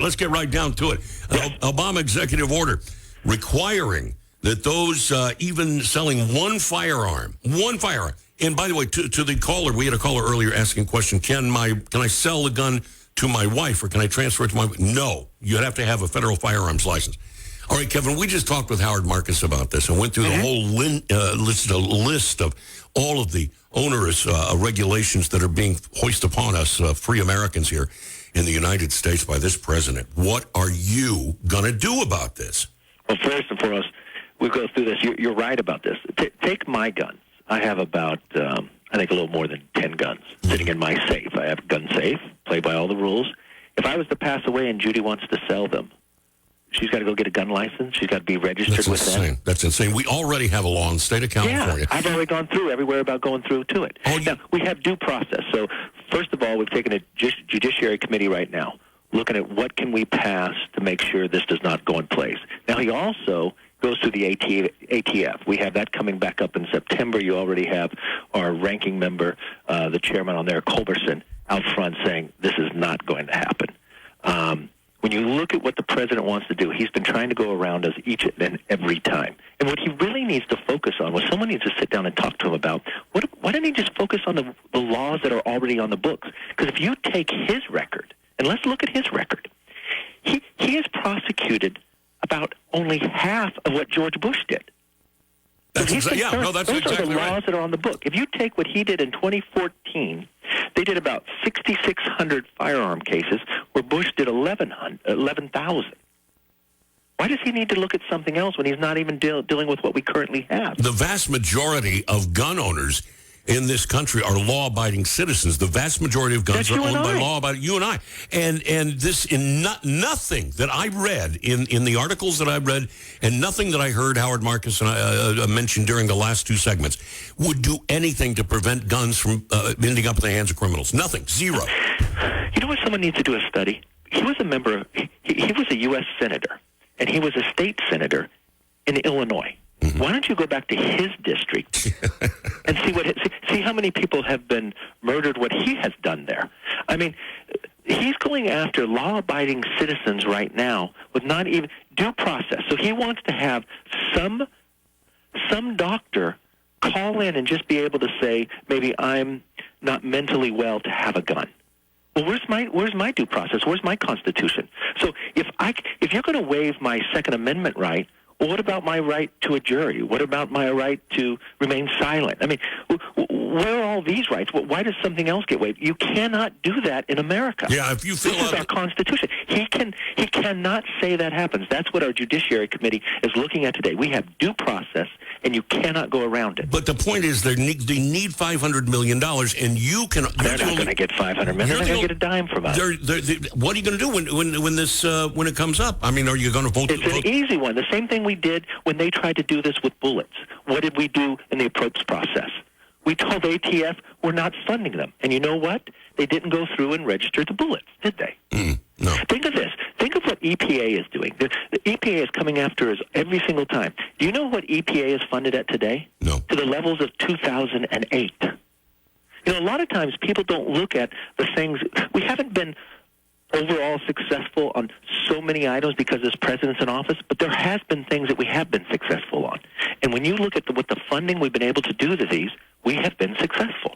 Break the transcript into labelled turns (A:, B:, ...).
A: let's get right down to it. Obama executive order requiring that those even selling one firearm. And by the way, to the caller, we had a caller earlier asking a question, can I sell the gun to my wife or can I transfer it to my wife? No, you'd have to have a federal firearms license. All right, Kevin, we just talked with Howard Marcus about this and went through the whole list of all of the onerous regulations that are being hoisted upon us, free Americans here in the United States by this president. What are you going to do about this?
B: Well, first and foremost, we'll go through this. You're right about this. Take my guns. I have about, I think, a little more than 10 guns sitting in my safe. I have a gun safe, play by all the rules. If I was to pass away and Judy wants to sell them, she's got to go get a gun license. She's got to be registered with them.
A: That's insane. We already have a law in the state of California.
B: Yeah, I've already gone through everywhere about going through to it. Now, we have due process. So, first of all, we've taken a judiciary committee right now, looking at what can we pass to make sure this does not go in place. Now, he also goes through the ATF. We have that coming back up in September. You already have our ranking member, the chairman on there, Culberson, out front saying this is not going to happen. When you look at what the president wants to do, he's been trying to go around us each and every time. And what he really needs to focus on, what someone needs to sit down and talk to him about, why don't he just focus on the laws that are already on the books? Because if you take his record, and let's look at his record, he has prosecuted about only half of what George Bush did.
A: That's
B: those
A: exactly
B: are the laws
A: right.
B: that are on the book. If you take what he did in 2014, they did about 6,600 firearm cases, where Bush did 11,000. Why does he need to look at something else when he's not even dealing with what we currently have?
A: The vast majority of gun owners in this country are law-abiding citizens. The vast majority of guns are owned by law-abiding, you and I. And this, in nothing that I read, in the articles that I read, and nothing that I heard Howard Marcus and I mentioned during the last two segments, would do anything to prevent guns from ending up in the hands of criminals. Nothing. Zero.
B: You know what? Someone needs to do a study. He was a member, he was a U.S. senator, and he was a state senator in Illinois. Mm-hmm. Why don't you go back to his district and see how many people have been murdered, what he has done there? I mean, he's going after law-abiding citizens right now with not even due process. So he wants to have some doctor call in and just be able to say, maybe I'm not mentally well to have a gun. Well, where's my due process? Where's my Constitution? So if you're going to waive my Second Amendment right, well, what about my right to a jury? What about my right to remain silent? I mean, where are all these rights? Why does something else get waived? You cannot do that in America.
A: Yeah, if you feel
B: this is our Constitution. He cannot say that happens. That's what our Judiciary Committee is looking at today. We have due process, and you cannot go around it.
A: But the point is, they need $500 million, and you can.
B: They're not going to get $500 million. They're going to get a dime from us.
A: What are you going to do when it comes up? I mean, are you going to vote?
B: It's an easy one. The same thing we did when they tried to do this with bullets. What did we do in the approach process? We told ATF we're not funding them. And you know what? They didn't go through and register the bullets, did they?
A: No.
B: Think of this. Think of what EPA is doing. The EPA is coming after us every single time. Do you know what EPA is funded at today?
A: No.
B: To the levels of 2008. You know, a lot of times people don't look at the things. We haven't been overall successful on so many items because this president's in office, but there has been things that we have been successful on. And when you look at what the funding we've been able to do to these, we have been successful.